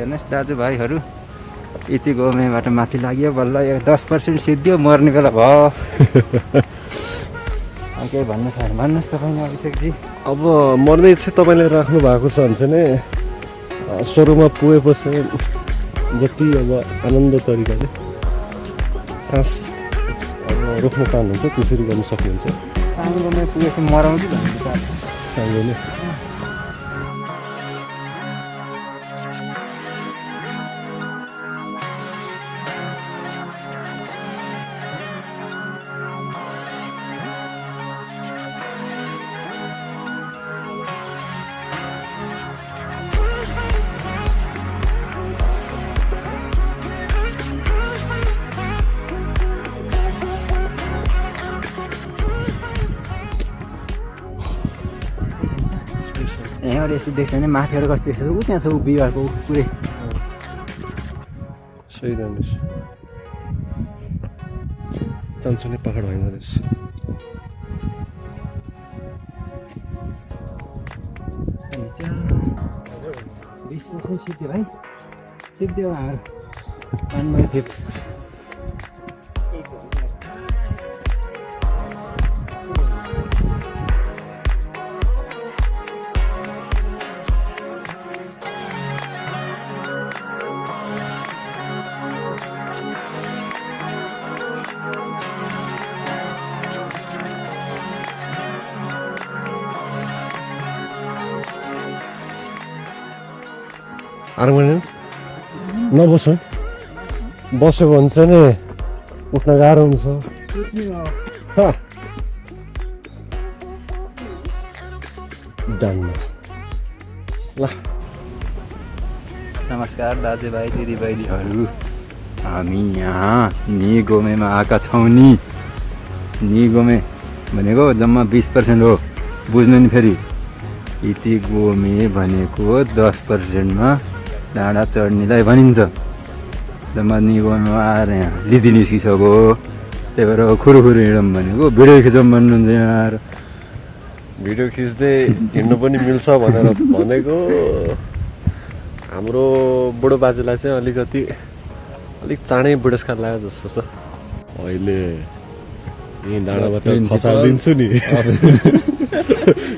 हेर्नुहोस् दाजुभाइहरू यति गोमेबाट माथि लाग्यो बल्ल 10% सिद्धियो मर्ने बेला भयो केही भन्नु छ भन्नुहोस् तपाईँले अभिषेकजी अब मर्ने इच्छा तपाईँले राख्नु भएको छ भने चाहिँ स्वर्गमा पुगेपछि जति अब आनन्द तरिकाले सास अब रोक्न चाहनुहुन्छ त्यसरी गर्न सक्नुहुन्छ साङ्गोमै पुगेपछि मराउँ कि भन्नु साङ्गोमै यहाँबाट यस्तो देख्छ भने माथिबाट कस्तो देख्छ ऊ त्यहाँ छ ऊ बिहिबारको पुरै सही जानुहोस् चान्सुने पहाड होइन रहेछ सिद्धि भाइ सिद्धि हो हाम्रो 1/5 आराम नबस्नु बस्यो भने चाहिँ नि उठ्न गाह्रो हुन्छ डान्नु ल नमस्कार दाजुभाइ दिदीबहिनीहरू हामी यहाँ निगोमेमा आएका छौँ निगोमे भनेको जम्मा 20% हो बुझ्नु नि फेरि इची गोमे भनेको 10%मा डाँडा चढ्नेलाई भनिन्छ जम्मा निगोमेमा आएर यहाँ लिदी निस्किसक्यो त्यही भएर खुरुखुरु हिँडौँ भनेको भिडियो खिचौँ भन्नुहुन्छ यहाँ भिडियो खिच्दै हिँड्नु पनि मिल्छ भनेर भनेको हाम्रो बुढो बाजेलाई चाहिँ अलिक चाँडै बुढेसकाल लाग्यो जस्तो छ अहिले यहीँ डाँडाबाट खसालिदिन्छु नि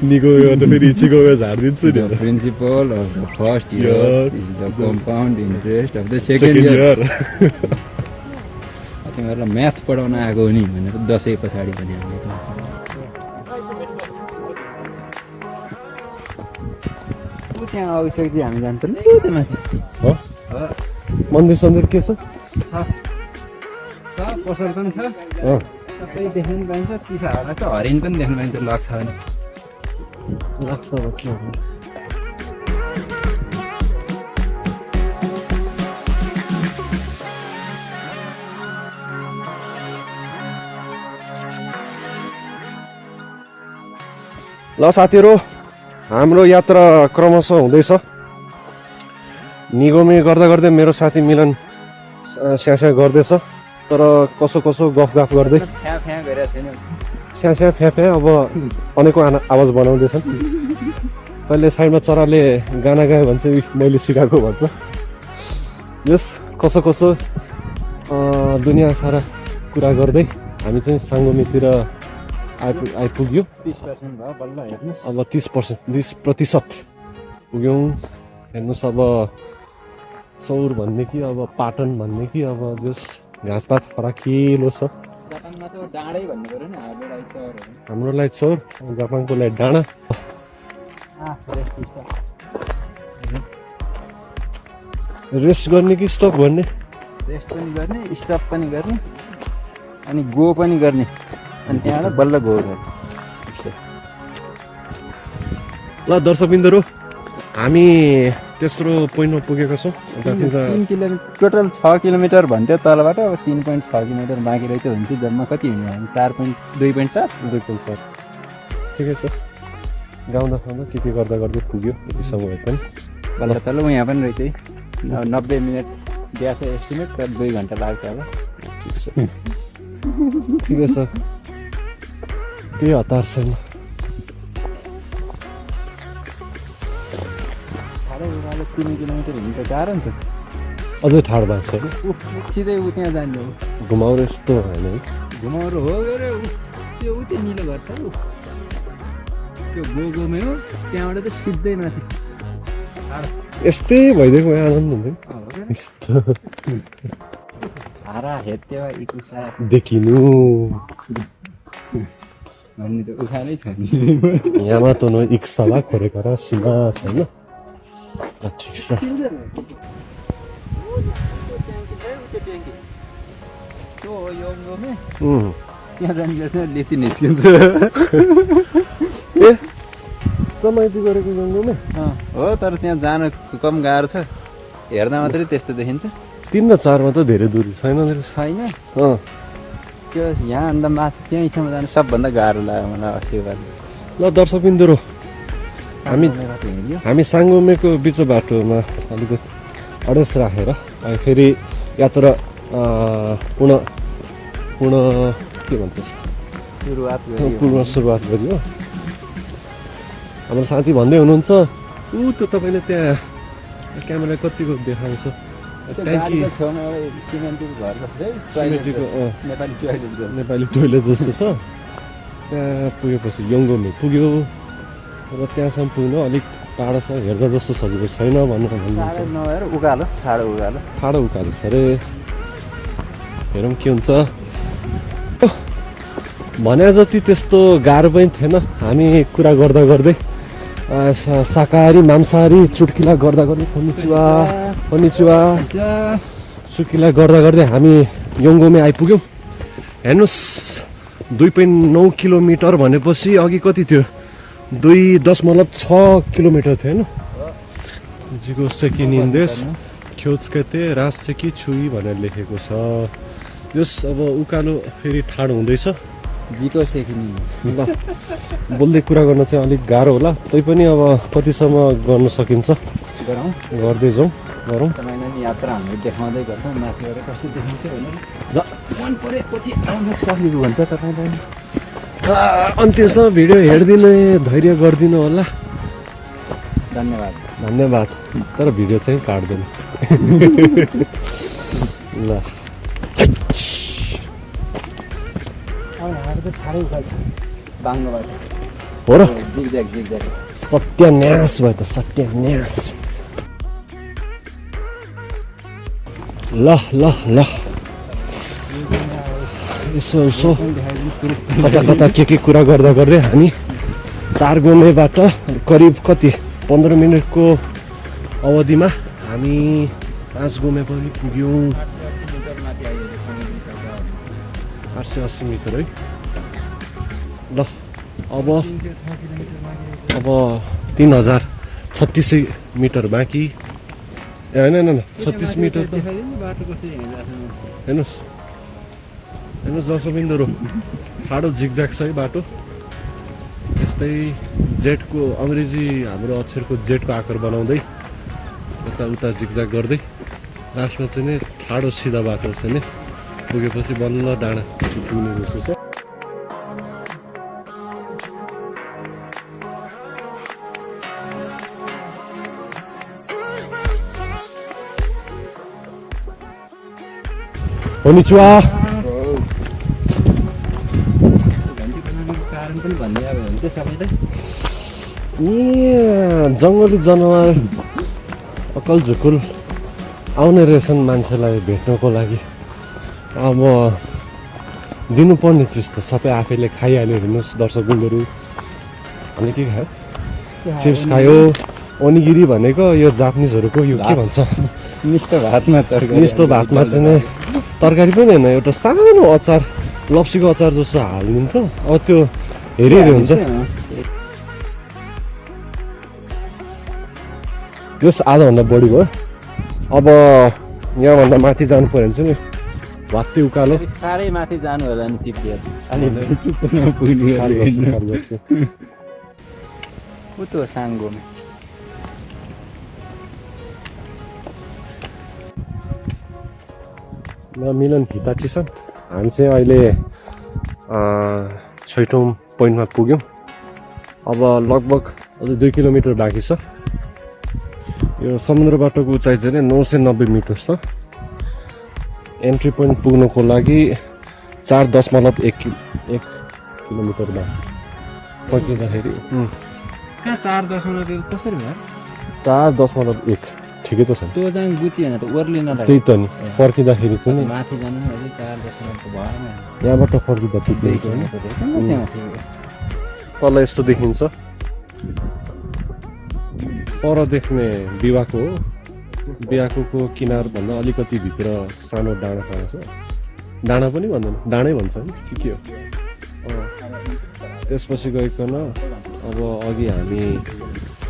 निगोमेबाट फेरि इचिगोमे झारिदिन्छु नि principal of the first year is the compound interest of the second year तिमीहरूलाई म्याथ पढाउन आएको हो नि भनेर दसैँ पछाडि पनि हामीको त्यहाँ अभिषेकजी हामी जानुपर्ने त्यो माथि मन्दिर सन्दिर के छ पसल पनि छ सबै देख्नु पनि पाइन्छ चिसा हाल्दा छ हरिण पनि देख्नु पाइन्छ लाग्छ भने लाग्छ ल साथीहरू हाम्रो यात्रा क्रमशः हुँदैछ निगोमे गर्दा गर्दै मेरो साथी मिलन स्यास्या गर्दैछ तर कसो गफ गर्दै स्यास्या फ्या अब अनेकौँ आवाज बनाउँदैछन् कहिले साइडमा चराले गाना गायो भने चाहिँ मैले सिकाएको भन्छ यस कसो दुनियाँ सारा कुरा गर्दै हामी चाहिँ साङ्गोमेतिर आइपुग्यो 30% भयो बल्ल हेर्नुहोस् अब 30% पुग्यौँ हेर्नुहोस् अब चौर भन्ने कि अब पाटन भन्ने कि अब जस घाँसपात फराकिलो छ जापानमा त डाँडै भन्नु पर्यो नि हाम्रोलाई चौर जापानको लागि डाँडा रेस्ट गर्ने कि स्टप गर्ने रेस्ट पनि गर्ने स्टप पनि गर्ने अनि गो पनि गर्ने अनि त्यहाँबाट बल्ल गो गर्ने ल दर्शकबिन्दुहरू हामी तेस्रो पोइन्टमा पुगेका छौँ 3 किलोमिटर टोटल 6 किलोमिटर भन्थ्यो तलबाट अब 3.6 किलोमिटर बाँकी रहेछ भने चाहिँ जम्मा कति हुने हामी 2.4 ठिकै छ गाउँदा के गर्दा गर्दै पुग्यो यति समय पनि बल्ल तल यहाँ पनि रहेछ है 90 मिनट ग्यास एस्टिमेट तर 2 घन्टा लाग्छ होला ठिकै छ केही हतार छैन साह्रै उकालो 3 किलोमिटर हिँड्नु त गाह्रो नि त अझै ठाडो भएको छ सिधै ऊ त्यहाँ जाने हो घुमाउरो यस्तो होइन है घुमाउरो हो गरे त्यो ऊ त्यो निलो घर छ ऊ त्यो गोगोमै हो त्यहाँबाट त सिधै माथि यस्तै भइदिएको भए आनन्द हुन्थ्यो यस्तो हारा हेत्तेवा इकुसा देखिनु भन्ने त उखानै छ नि यामातो नो इक्सावा खोरेकरा सीमा छैन ठिक छ त्यो हो योङ्गोमे उम् त्यहाँ जाने गर्छ लेती निस्किन्छ ए चमाइती गरेको जङ्गलमा हो तर त्यहाँ जान कम गाह्रो छ हेर्दा मात्रै त्यस्तो देखिन्छ 3 र 4 मा त धेरै दूरी छैन छैन अँ त्यो यहाँभन्दा माथि त्यहीँसम्म जानु सबभन्दा गाह्रो लाग्यो मलाई अस्तिको बार ल दर्शकबिन्दुहरू हामी साङ्गोमेको बिचो बाटोमा अलिकति अडेस राखेर अनि फेरि यात्रा पुनः के भन्छ सुरुवात गरियो हाम्रो साथी भन्दै हुनुहुन्छ ऊ त्यो तपाईँले त्यहाँ क्यामेरा कतिको देखाउँछ ट्याङ्की सिमेन्टको नेपाली टोइलेट जस्तो छ त्यहाँ पुगेपछि योङ्गोमे पुग्यो र त्यहाँसम्म पुग्नु अलिक टाढो छ हेर्दा जस्तो सजिलो छैन नभएर उकालो ठाडो उकालो छ अरे हेरौँ के हुन्छ भने जति त्यस्तो गाह्रो पनि थिएन हामी कुरा गर्दा गर्दै शाकाहारी मांसाहारी चुटकिला गर्दा गर्दै कनिचिवा चुटकिला गर्दा गर्दै हामी योङ्गोमे आइपुग्यौँ हेर्नुहोस् 2.9 किलोमिटर भनेपछि अघि कति थियो 2.6 किलोमिटर थियो होइन जिगो सेकी निन्देश ख्योचकते राज सेकी छुई भनेर लेखेको छ जस अब उकालो फेरि ठाडो हुँदैछ जिको सेकिनी ल बोल्दै कुरा गर्न चाहिँ अलिक गाह्रो होला तैपनि अब कतिसम्म गर्न सकिन्छ गर्दै जाउँ गरौँ तपाईँलाई यात्रा हामीले देखाउँदै गर्छ माथिबाट कस्तो देखिन्छ भनेर ल मन परेपछि आउन सकेको भन्छ तपाईँलाई अन्त्यसम्म भिडियो हेरिदिने धैर्य गरिदिनु होला धन्यवाद तर भिडियो चाहिँ काट्दैन ल हो र सत्यान्यास भयो त सत्यान्यास ल यसो कता के कुरा गर्दा गर्दै हामी 4 गोमेबाट करिब कति 15 मिनटको अवधिमा हामी 5 गोमे पनि पुग्यौँ 880 मिटर है ल अब 3036 मिटर बाँकी होइन 36 मिटर त हेर्नुहोस् दर्शकबिन्दुहरू ठाडो झिकझ्याक छ है बाटो यस्तै जेटको अङ्ग्रेजी हाम्रो अक्षरको जेटको आकार बनाउँदै यताउता झिकझ्याक गर्दै लास्टमा चाहिँ नि ठाडो सिधा बाटो चाहिँ नि पुगेपछि बल्ल डाँडा पुग्ने जस्तो छ कोनिचिवा जङ्गली जनावर अकल झुकुल आउने रहेछन् मान्छेलाई भेट्नको लागि अब दिनुपर्ने चिज त सबै आफैले खाइहाल्यो हेर्नुहोस् दर्शकबिन्दुहरू अनि के खायो चिप्स खायो ओनिगिरी भनेको यो जापानिजहरूको यो के भन्छ मिष्ट भातमा चाहिँ तरकारी पनि होइन एउटा सानो अचार लप्सीको अचार जस्तो हालिदिन्छ अब त्यो हेरी हुन्छ यस आधाभन्दा बढी भयो अब यहाँभन्दा माथि जानु पर्यो भने चाहिँ भात्तै उकालो साह्रै माथि जानु होला नि चिप्लिएर उतो साङ्गोमा मिलन हिताची छ हामी चाहिँ अहिले 6औँ पोइन्टमा पुग्यौँ अब लगभग अझै 2 किलोमिटर बाँकी छ यो समुद्र बाटोको उचाइ चाहिँ 990 मिटर छ। एन्ट्री पोइन्ट पुग्नको लागि 4.1 किलोमिटरमा फर्किँदाखेरि कहाँ 4.1 कसरी भयो 4.1 ठिकै त छ त्यो चाहिँ गुची होइन त ओर्लिन त्यही त नि फर्किँदाखेरि चाहिँ नि माथि जानु अझै 4.1 भएन यहाँबाट फर्किँदा ठिकै छ नि तल यस्तो देखिन्छ पर देख्ने बिवाको हो बिवाको किनारभन्दा अलिकति भित्र सानो डाँडा पाउँछ डाँडा पनि भन्दैन डाँडै भन्छ नि के हो त्यसपछि गइकन अब अघि हामी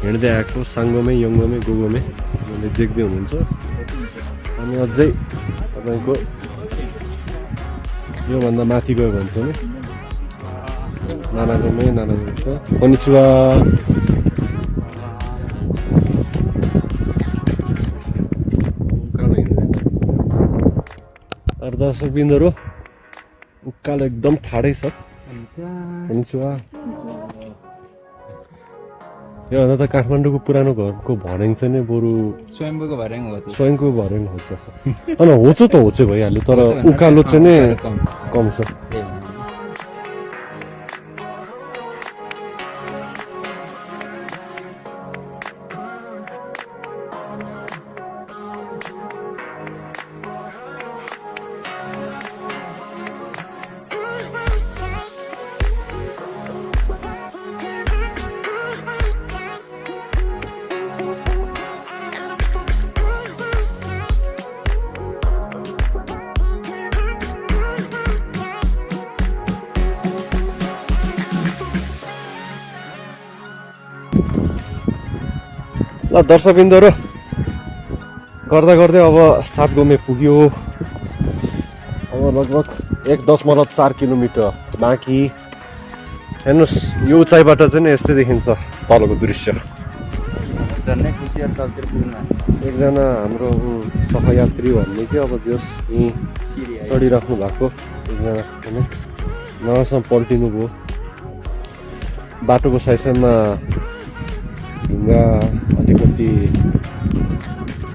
हिँड्दै आएको साङ्गोमे यङ्गोमे गोगोमे मैले देख्दै हुनुहुन्छ अनि अझै तपाईँको योभन्दा माथि गयो भने चाहिँ नि नानागोमे छ कोनिचिवा दर्शकबिन्दुहरू उकालो एकदम ठाडै छ कोनिचिवा योभन्दा त काठमाडौँको पुरानो घरको भर्याङ चाहिँ नि बरु स्वयम्भूको भर्याङ हो स्वयंको भर्याङ हो जस्तो तर होचो त होचै भइहाल्यो तर उकालो चाहिँ नि कम छ ल दर्शकबिन्दुहरू गर्दा गर्दै अब 7 गोमे पुग्यो अब लगभग 1.4 किलोमिटर बाँकी हेर्नुहोस् यो उचाइबाट चाहिँ यस्तै देखिन्छ तलको दृश्य एकजना हाम्रो सहयात्री भन्ने कि अब जस यहीँ चढिराख्नु भएको एकजना नरासँग पल्टिनु भयो बाटोको साइडमा ढुङ्गा अलिकति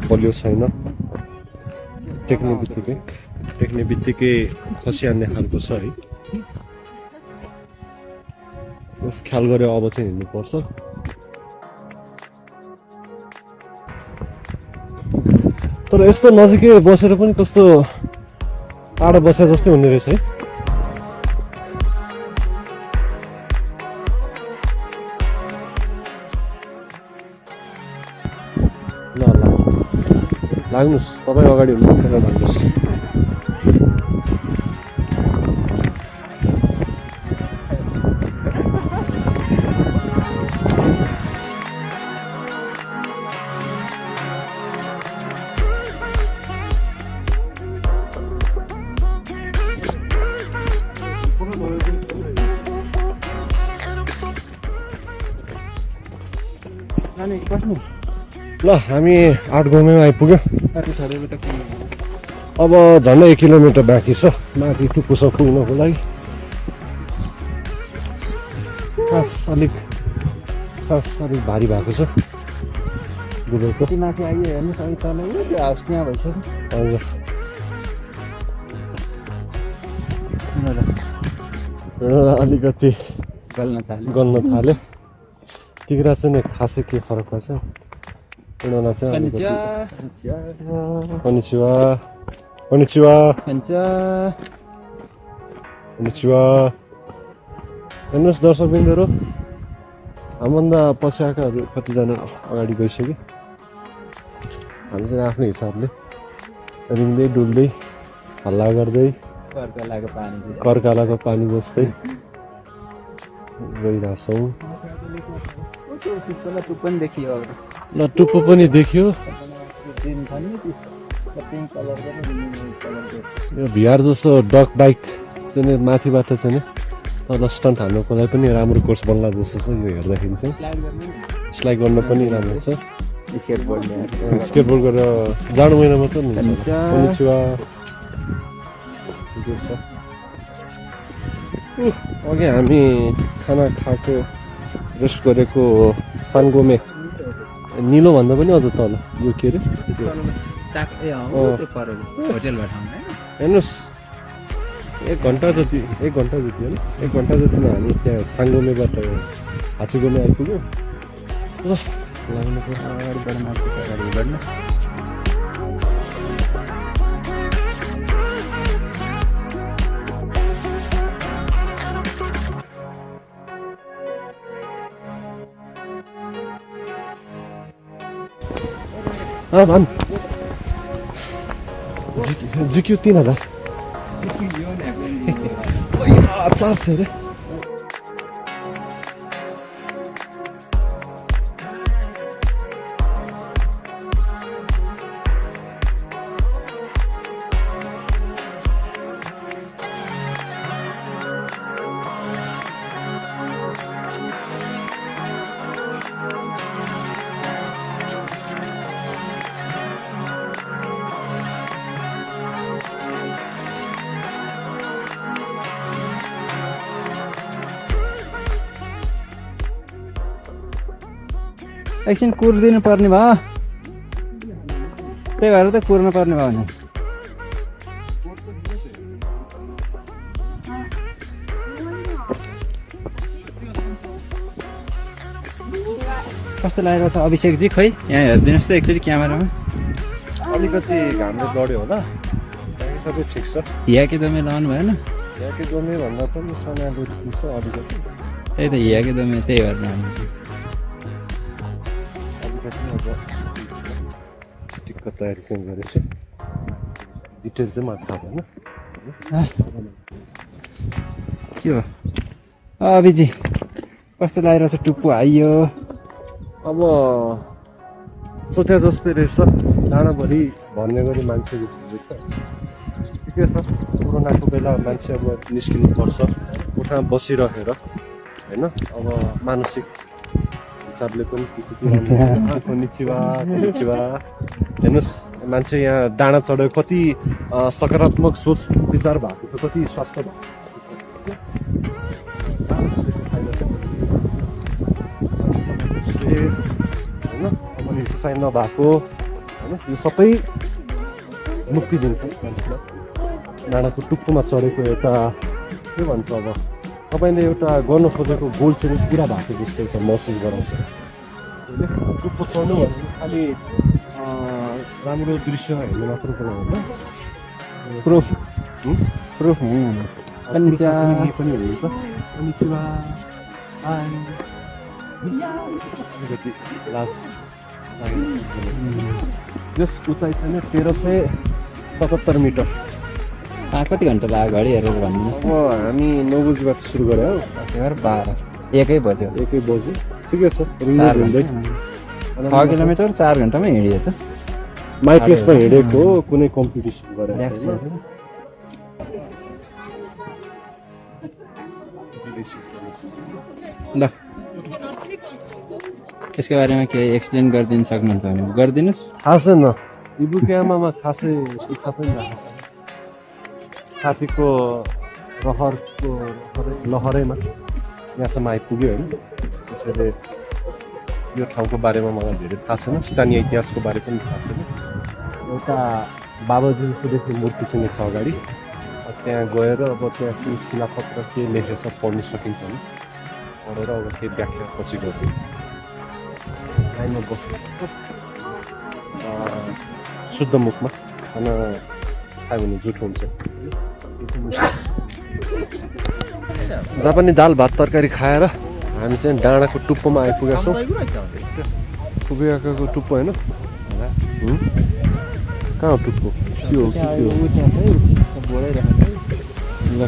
बलियो छैन टेक्ने बित्तिकै खसिहाल्ने खालको छ है यस ख्याल गरेर अब चाहिँ हिँड्नुपर्छ तर यस्तो नजिकै बसेर पनि कस्तो टाढो बसे जस्तै हुने रहेछ है लाग्नुहोस् तपाईँ अगाडि हुनुहुन्छ लाग्नुहोस् ल हामी 8 गोमेमा आइपुग्यो अब झन्डै 1 किलोमिटर बाँकी छ माथि टुप्पोसम्म पुग्नको लागि खास अलिक भारी भएको छ दुबईको माथि आइयो हेर्नुहोस् अघि तल त्यो हाउस त्यहाँ भइसक्यो हजुर अलिकति गल्न थाल्यो तिग्रा चाहिँ खासै के फरक पर्छ उनीहरूलाई चाहिँ कोनिचिवा हेर्नुहोस् दर्शकबिन्दुहरू हामीभन्दा पछि आएकाहरू कतिजना अगाडि गइसक्यो हामी चाहिँ आफ्नो हिसाबले रिङ्दै डुल्दै हल्ला गर्दै कर्कालाको पानी जस्तै गइरहेछौँ ल टुप्पो पनि देखियो यो भिआर जस्तो डक बाइक चाहिँ माथिबाट चाहिँ तल स्टन्ट हान्नुको लागि पनि राम्रो कोर्स बन्ला जस्तो छ यो हेर्दाखेरि चाहिँ स्लाइड गर्न पनि राम्रो छ स्केटबोर्ड गरेर जाडो महिनामा त अघि हामी खाना खाएको रेस्ट गरेको साङ्गोमे निलो भन्दा पनि अझ तल यो के अरे होटेलबाट हेर्नुहोस् 1 घन्टा जति होइन 1 घन्टा जतिमा हामी त्यहाँ साङ्गोमेबाट हाचीगोमे आइपुग्यो ल लाग्नु पर्यो भन् जिक्यो 3000 400 अरे एकछिन कुर्दिनु पर्ने भयो त्यही भएर त कुर्नु पर्ने भयो नि कस्तो लागेको छ अभिषेकजी खै यहाँ हेरिदिनुहोस् त एकचोटि क्यामेरामा अलिकति घामले लड्यो होला बाँकी सबै ठिक छ हियाके दमे लाउनु भएन याके दोमे भन्दा पनि समाएको चिज छ अलिकति त्यही त हियाके दमे त्यही भएर लाउनु अब टिक्क तयारी चाहिँ गरेछु डिटेल चाहिँ मलाई थाहा भएन के हो अभिजी कस्तो लागिरहेछ टुप्पो आइयो अब सोचे जस्तै रहेछ डाँडाभरि भन्ने गरी मान्छे ठिकै छ कोरोनाको बेला मान्छे अब निस्किनु पर्छ कोठामा बसिरहेर होइन अब मानसिक हिसाबले पनि कोनिचिवा हेर्नुहोस् मान्छे यहाँ डाँडा चढेर कति सकारात्मक सोच विचार भएको छ कति स्वास्थ्य भएको होइन अब एक्सर्साइज नभएको होइन यो सबै मुक्ति दिन्छ मान्छेलाई डाँडाको टुप्पोमा चढेको एउटा के भन्छ अब तपाईँले एउटा गर्नु खोजेको गोल चाहिँ पुरा भएको जस्तो एउटा महसुस गराउँछ टुप्पो चढ्नु भने खालि राम्रो दृश्य हेर्नु मात्र पनि होइन प्रुफ प्रुफ पनि हुन्छ अलिकति लाज यस उचाइ चाहिँ 1377 मिटर कति घन्टा लाग्यो घडी हेरेर भनिदिनुहोस् अब हामी 9 बजीबाट सुरु गऱ्यो 12 1 बज्यो 1 बज्यो ठिकै छ रिङ्दै हिँड्दै 6 किलोमिटर 4 घन्टामै हिँडिएछ माई प्लेसमा हिँडेको हो कुनै कम्पिटिसन गरेर ल यसको बारेमा केही एक्सप्लेन गरिदिनु सक्नुहुन्छ भने गरिदिनुहोस् थाहा छैन इबुक्यामामा खासै थाहा पनि भएको छ साथीको लहरैमा यहाँसम्म आइपुग्यो होइन त्यसैले यो ठाउँको बारेमा मलाई धेरै थाहा छैन स्थानीय इतिहासको बारे पनि थाहा छैन एउटा बाबाजी सुदेशको मूर्ति चाहिँ छ अगाडि त्यहाँ गएर अब त्यहाँ के शिलापत्र के लेखेछ पढ्नु सकिन्छ भने पढेर अब केही व्याख्या पछि गर्छु लाइनमा बस्नु शुद्ध मुखमा खाना खायो भने जुठो हुन्छ जापानी दाल भात तरकारी खाएर हामी चाहिँ डाँडाको टुप्पोमा आइपुगेका छौँ पुगेको टुप्पो होइन कहाँ हो टुप्पो त्यो हो कि त्यो ल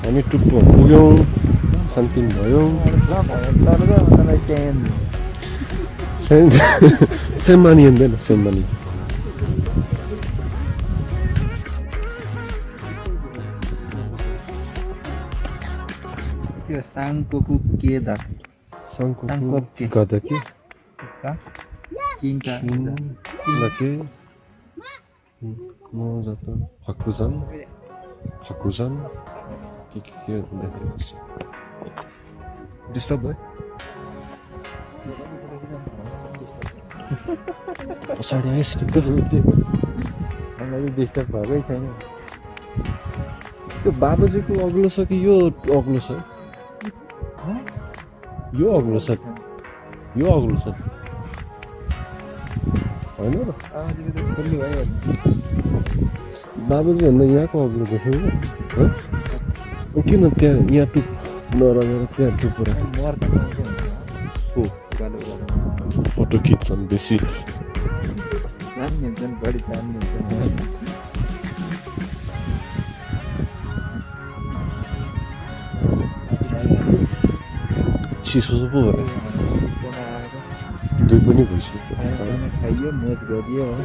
हामी टुप्पो पुग्यौँ शान्तिन भयौँ सेममानी हुँदैन सेममानी साङकोकु केदा साङकोकु गदा के किङका के म जस्तो फकुजन के देख्दैछ डिस्टर्ब भयो पछाडि आइस कि त हामीलाई डिस्टर्ब भएकै छैन त्यो बाबुजीको अग्लो छ कि यो अग्लो छ यो अग्लो छ यो अग्लो छ होइन र आमाजीको त फुल्ली भइहाल्छ बाबुजी भन्दा यहाँको अग्लो देख्यो किन त्यहाँ यहाँ टुप नराखेर त्यहाँ टुप राख्यो मर्छ हो फोटो खिच्छन् बेसी जान्ने हुन्छन् बढी जान्ने हुन्छन् चिसो पो भयो दुई पनि भइसक्यो खाइयो मोज गरियो हो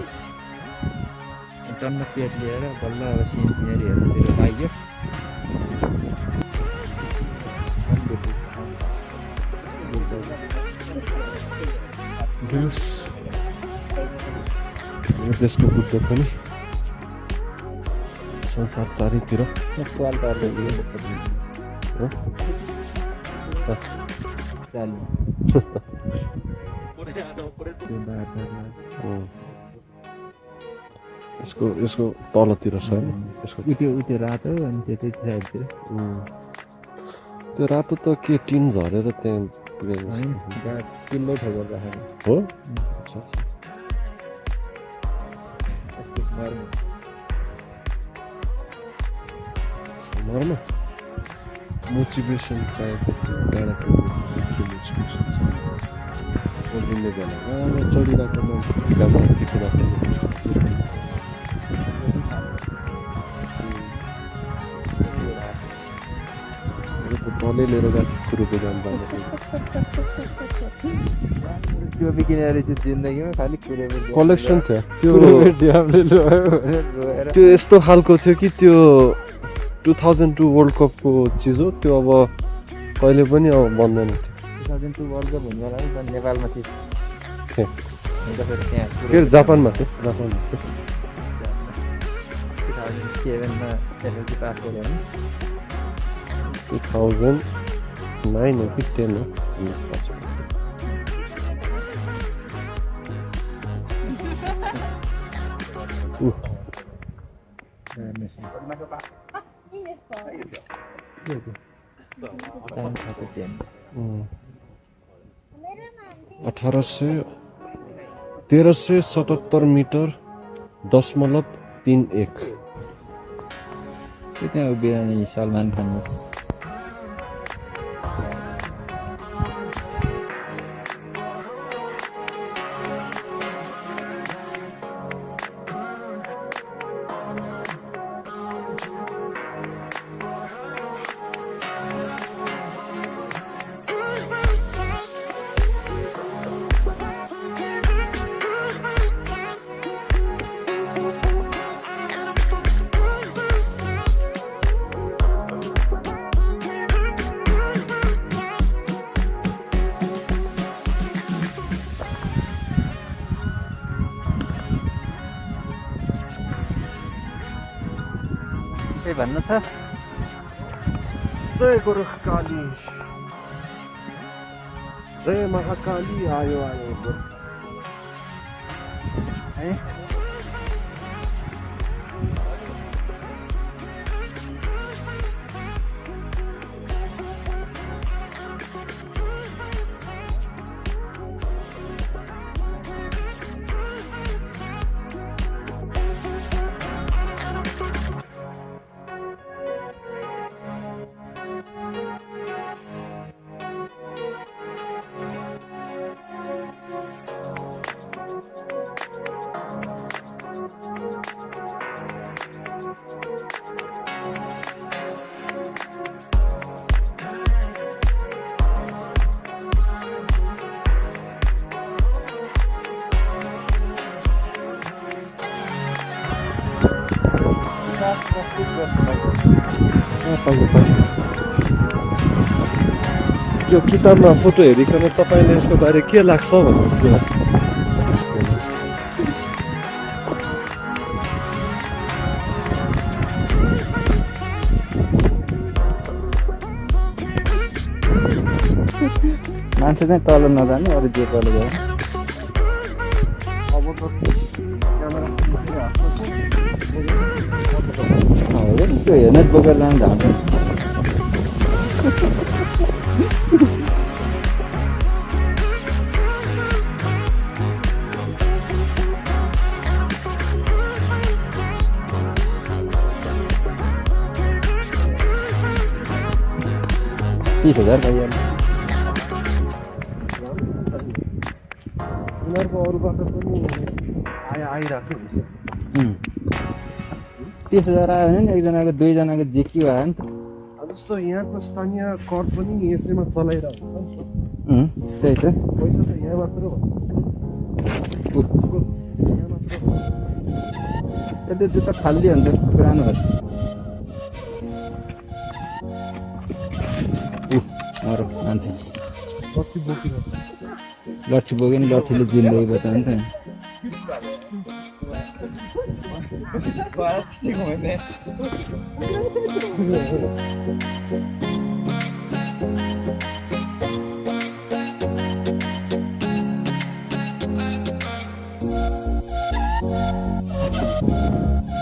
टन्न पेट लिएर बल्ल अब सिनेरीहरूतिर लाग्यो देशको बुद्ध पनि संसार चारैतिर सवाल यसको तलतिर छ यसको उठ्यो रातो अनि त्यतै साइडतिर त्यो रातो त के टिन झरेर त्यहाँ पुगेको किल्लै ठोकेर राखेको हो मर्न मोटिभेसन चाहिएको थियो डाँडा मोटिभेसन बोल्ने बेलामा चढिरहेको डल्लै लिएर गएको कुरोको जान्दा त्यो बिकिने रहेछ जिन्दगीमा खालि कलेक्सन थियो त्यो यस्तो खालको थियो कि त्यो 2002 वर्ल्ड कपको चिज हो त्यो अब कहिले पनि अब बन्दैन थियो 2002 वर्ल्ड कप हुने बेला नेपालमा थियो के जापानमा थियो 2007मा एसएलसी पास गऱ्यो होइन 2009 हो कि 10 हो $1377 मिटर .31 त्यहाँ उभिरहने सलमान खान हो भन्नु छ जय गोरखकाली जय महाकाली आयो है यो किताबमा फोटो हेरिकन तपाईँले यसको बारे के लाग्छ भन्नु मान्छे चाहिँ तल नजाने अरू जे तल गयो अब त क्यामेरा हो नि त्यो हेर्न बोकेर जानु झान्छ $30,000 पाइहाल्यो उनीहरूको अरूबाट पनि आइरहेको हुन्छ 30,000 आयो भने नि एकजनाको दुईजनाको जेकी भयो नि त जस्तो यहाँको स्थानीय कर पनि यसैमा चलाइरहेको हुन्छ नि त्यही त पैसा त यहाँ मात्र हो यहाँ मात्र हो त्यो जुत्ता खाली हुन्छ पुरानोहरू मरो मान्छे कति बोकिरहेको लट्ठी बोक्यो नि लट्ठीले जिन्दगी बचायो नि त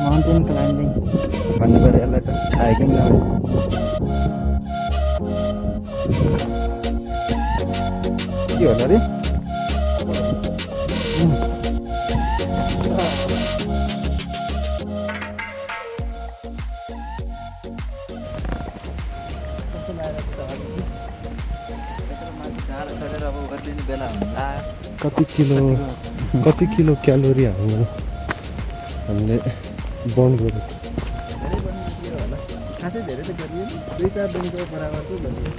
माउन्टेन क्लाइम्बिङ भन्नु पऱ्यो यसलाई त हाइकिङ के होला अरे कति किलो क्यालोरी हामीले बर्न गर्यो खासै धेरै त गरियो नि 2-4 दिनको बराबर त गरियो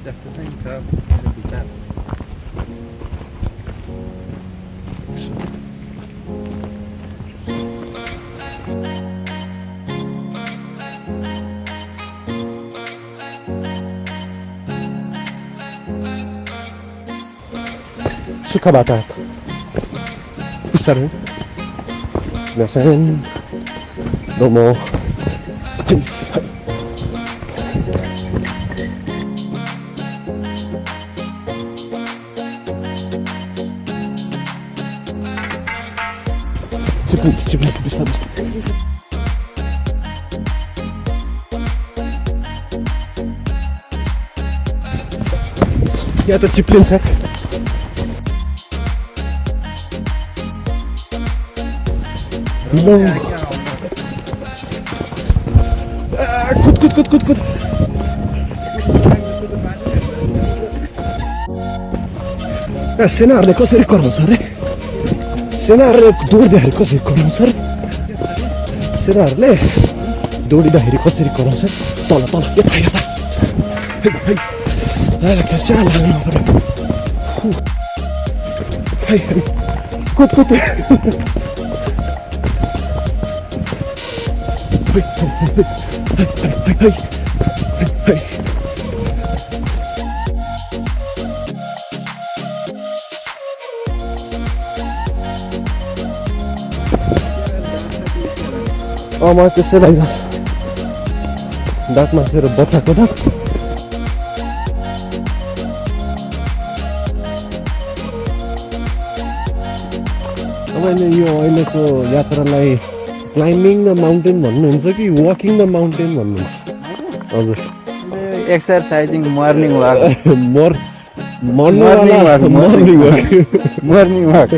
जस्तो चाहिँ छ मेरो विचार सुक्खा बाटा बिस्तारै Biasain domo cepet bisa ya ada ciplin sak no kut सेनाहरूले कसरी कराउँछ रे सेनाहरूले दौडिँदाखेरि कसरी कराउँछ रे सेनाहरूले दौडिँदाखेरि कसरी कराउँछ तल तल यता यता कुद म त्यसै लाग्छ दाँतमा मेरो बच्चाको दाँत तपाईँले यो अहिलेको यात्रालाई क्लाइम्बिङ द माउन्टेन भन्नुहुन्छ कि वकिङ द माउन्टेन भन्नुहुन्छ हजुर exercising morning walk morning walk morning walk